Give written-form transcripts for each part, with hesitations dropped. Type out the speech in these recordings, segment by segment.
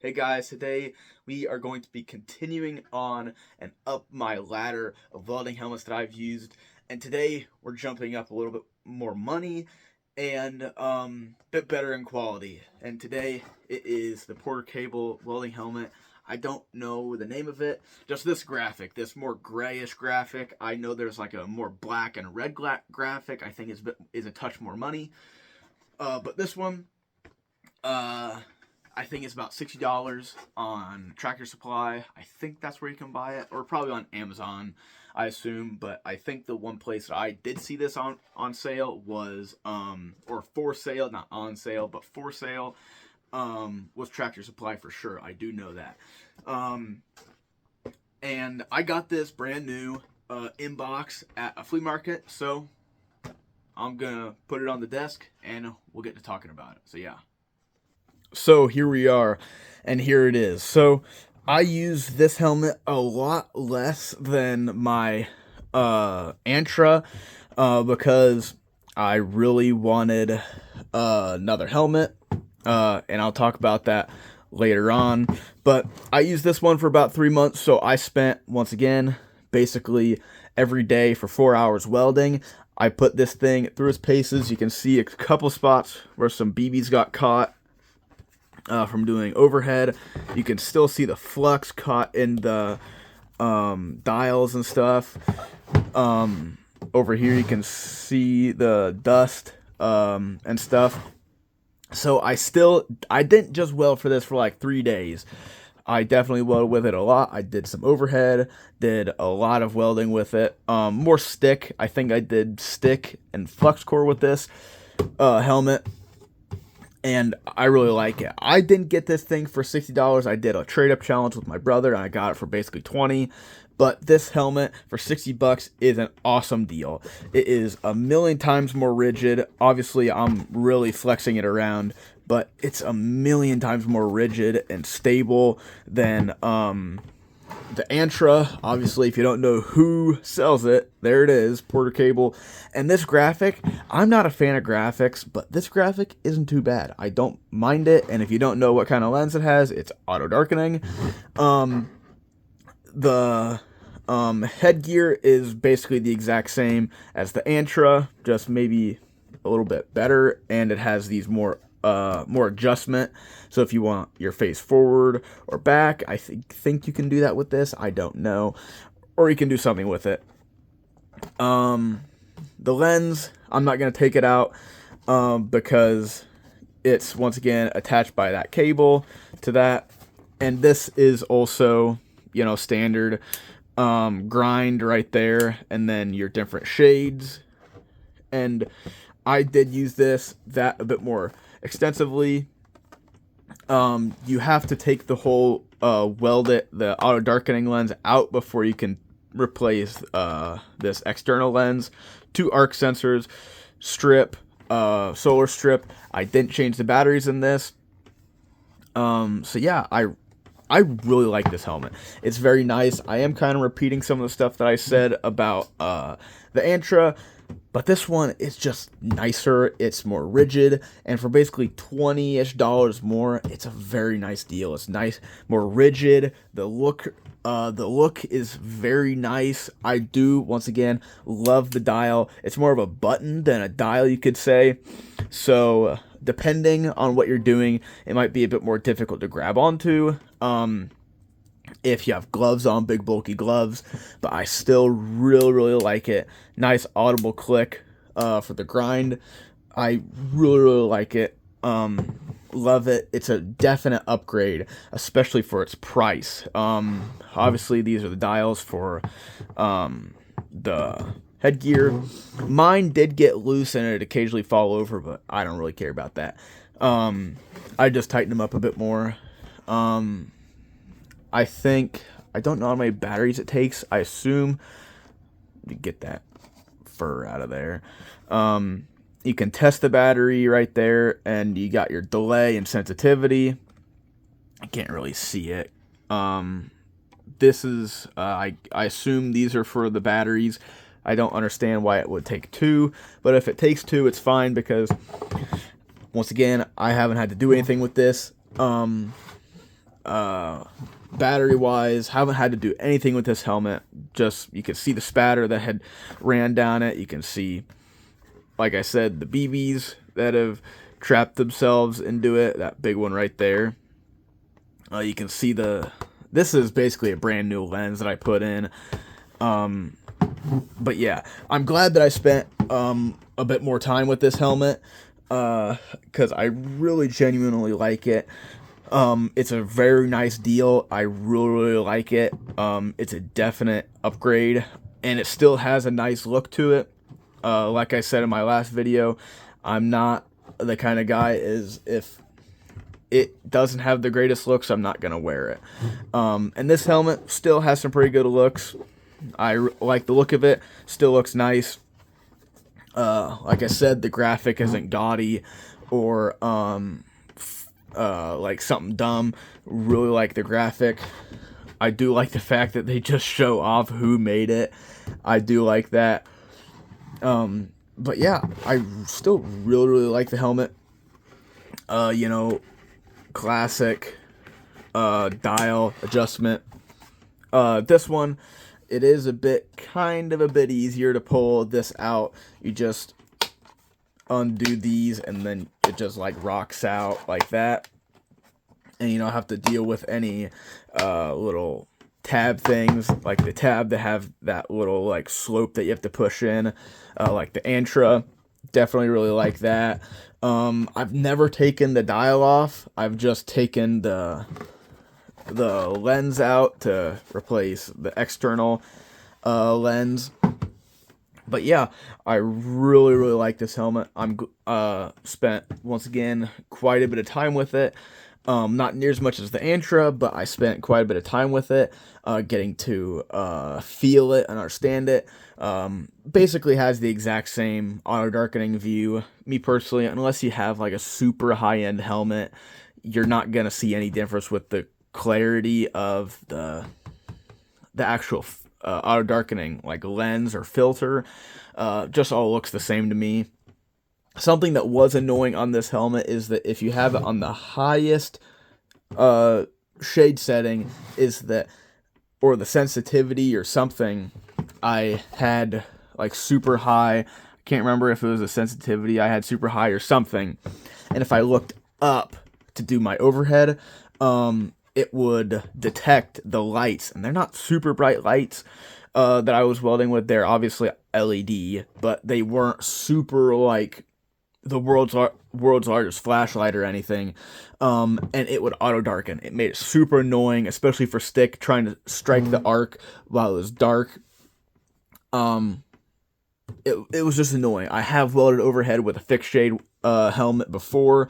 Hey guys, today we are going to be continuing on and up my ladder of welding helmets that I've used. And today we're jumping up a little bit more money and bit better in quality. And today it is the Porter Cable welding helmet. I don't know the name of it. Just this graphic, this more grayish graphic. I know there's like a more black and red graphic. I think is a touch more money. But this one, I think it's about $60 on Tractor Supply. I think that's where you can buy it, or probably on Amazon, I assume. But I think the one place that I did see this on sale was or for sale, not on sale, but for sale, was Tractor Supply for sure. I do know that. And I got this brand new in box at a flea market, so I'm gonna put it on the desk and we'll get to talking about it. So yeah. So here we are, and here it is. So I use this helmet a lot less than my Antra because I really wanted another helmet, and I'll talk about that later on. But I used this one for about 3 months, so I spent, once again, basically every day for 4 hours welding. I put this thing through its paces. You can see a couple spots where some BBs got caught from doing overhead. You can still see the flux caught in the dials and stuff. Over here you can see the dust and stuff. So I didn't just weld for this for like 3 days. I definitely welded with it a lot. I did some overhead, did a lot of welding with it. More stick. I think I did stick and flux core with this helmet. And I really like it. I didn't get this thing for $60. I did a trade-up challenge with my brother, and I got it for basically $20. But this helmet for $60 is an awesome deal. It is a million times more rigid. Obviously, I'm really flexing it around, but it's a million times more rigid and stable than the Antra. Obviously, if you don't know who sells it, there it is, Porter Cable. And this graphic, I'm not a fan of graphics, but this graphic isn't too bad. I don't mind it, and if you don't know what kind of lens it has, it's auto darkening. The headgear is basically the exact same as the Antra, just maybe a little bit better, and it has these more adjustment. So if you want your face forward or back, I think you can do that with this. I don't know, or you can do something with it. The lens, I'm not gonna take it out because it's once again attached by that cable to that, and this is also, standard grind right there, and then your different shades. And I did use that a bit more extensively. You have to take the whole the auto darkening lens out before you can replace this external lens. 2 arc sensors, strip, solar strip. I didn't change the batteries in this. So yeah, I really like this helmet. It's very nice. I am kind of repeating some of the stuff that I said about the Antra, but this one is just nicer. It's more rigid, and for basically $20-ish more, it's a very nice deal. It's nice, more rigid. The look is very nice. I do, once again, love the dial. It's more of a button than a dial, you could say. So depending on what you're doing, it might be a bit more difficult to grab onto. If you have gloves on, big bulky gloves, but I still really like it. Nice audible click for the grind. I really like it. Love it. It's a definite upgrade, especially for its price. Obviously these are the dials for the headgear. Mine did get loose and it occasionally fall over, but I don't really care about that. I just tighten them up a bit more. I don't know how many batteries it takes. I assume to get that fur out of there. You can test the battery right there, and you got your delay and sensitivity. I can't really see it. This is, I assume these are for the batteries. I don't understand why it would take 2, but if it takes 2, it's fine because, once again, I haven't had to do anything with this. Battery wise, haven't had to do anything with this helmet. Just, you can see the spatter that had ran down it. You can see, like I said, the BBs that have trapped themselves into it. That big one right there. You can see this is basically a brand new lens that I put in. But yeah, I'm glad that I spent a bit more time with this helmet, because I really genuinely like it. It's a very nice deal. I really like it. It's a definite upgrade, and it still has a nice look to it. Like I said in my last video, I'm not the kind of guy is if it doesn't have the greatest looks, I'm not gonna wear it. And this helmet still has some pretty good looks. I like the look of it. Still looks nice. Like I said, the graphic isn't gaudy or like something dumb. Really like the graphic. I do like the fact that they just show off who made it. I do like that. But yeah, I still really like the helmet. You know, classic dial adjustment. This one, it is a bit easier to pull this out. You just undo these and then it just like rocks out like that, and you don't have to deal with any little tab things like the tab that have that little like slope that you have to push in, like the Antra. Definitely really like that. I've never taken the dial off. I've just taken the lens out to replace the external lens. But yeah, I really like this helmet. I'm spent, once again, quite a bit of time with it. Not near as much as the Antra, but I spent quite a bit of time with it, getting to feel it and understand it. Basically has the exact same auto darkening view. Me personally, unless you have like a super high-end helmet, you're not gonna see any difference with the clarity of the actual auto darkening like lens or filter. Just all looks the same to me. Something that was annoying on this helmet is that if you have it on the highest shade setting, is that, or the sensitivity or something, I had like super high. I can't remember if it was a sensitivity. I had super high or something, and if I looked up to do my overhead, it would detect the lights, and they're not super bright lights that I was welding with. They're obviously LED, but they weren't super like the world's largest flashlight or anything, and it would auto darken. It made it super annoying, especially for stick trying to strike the arc while it was dark. It was just annoying. I have welded overhead with a fixed shade helmet before,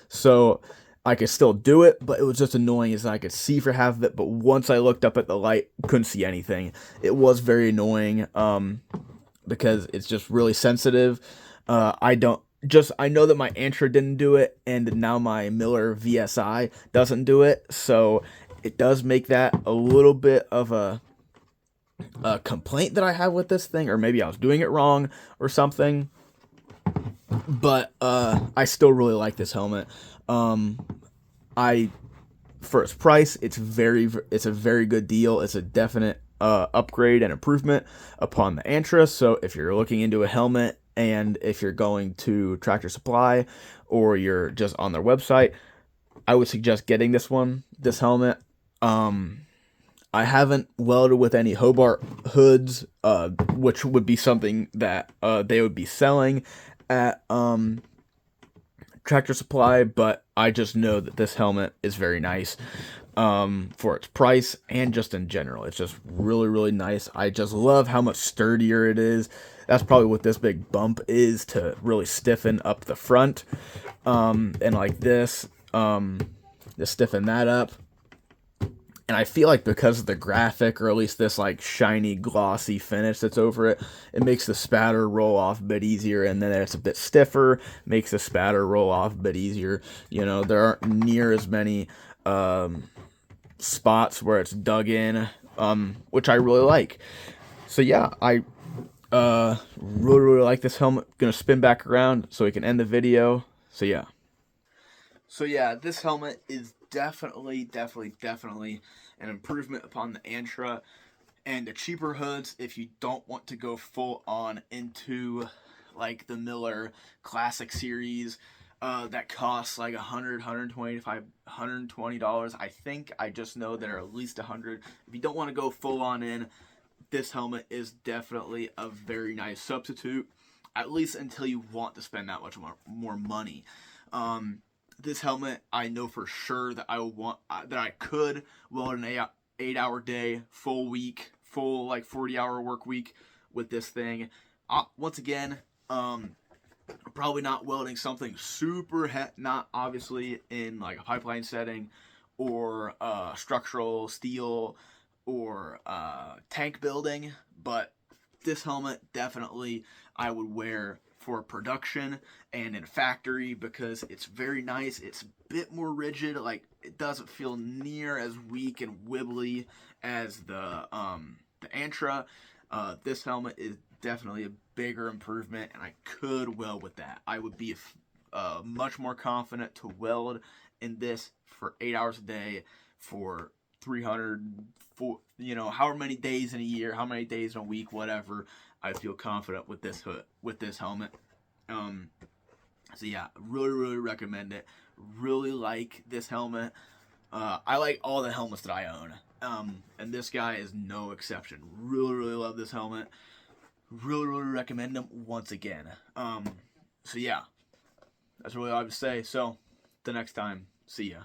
so I could still do it, but it was just annoying as I could see for half of it, but once I looked up at the light, couldn't see anything. It was very annoying, because it's just really sensitive. I know that my Antra didn't do it, and now my Miller VSI doesn't do it, so it does make that a little bit of a complaint that I have with this thing, or maybe I was doing it wrong or something. But I still really like this helmet. For its price, it's a very good deal. It's a definite upgrade and improvement upon the Antra. So if you're looking into a helmet, and if you're going to Tractor Supply or you're just on their website, I would suggest getting this helmet. I haven't welded with any Hobart hoods, which would be something that they would be selling at Tractor Supply, but I just know that this helmet is very nice for its price and just in general. It's just really nice. I just love how much sturdier it is. That's probably what this big bump is, to really stiffen up the front. And like this, to stiffen that up. And I feel like because of the graphic, or at least this like shiny glossy finish that's over it, it makes the spatter roll off a bit easier, and then it's a bit stiffer, makes the spatter roll off a bit easier. You know, there aren't near as many spots where it's dug in, which I really like. So yeah, I really like this helmet. Gonna spin back around so we can end the video. So yeah, this helmet is definitely an improvement upon the Antra. And the cheaper hoods, if you don't want to go full on into like the Miller Classic Series, that costs like $125, $120. I think I just know they're at least $100. If you don't want to go full on in, this helmet is definitely a very nice substitute, at least until you want to spend that much more money. This helmet, I know for sure that I could weld an 8-hour day, full week, full like 40-hour work week with this thing. Once again, probably not welding something super not obviously in like a pipeline setting or structural steel or tank building, but this helmet definitely I would wear for production and in factory because it's very nice. It's a bit more rigid, like it doesn't feel near as weak and wibbly as the Antra. This helmet is definitely a bigger improvement, and I could weld with that. I would be much more confident to weld in this for 8 hours a day for 300, however many days in a year, how many days in a week, whatever. I feel confident with this helmet. So yeah, really recommend it. Really like this helmet. I like all the helmets that I own. And this guy is no exception. Really love this helmet. Really recommend him once again. So yeah, that's really all I have to say. So, the next time, see ya.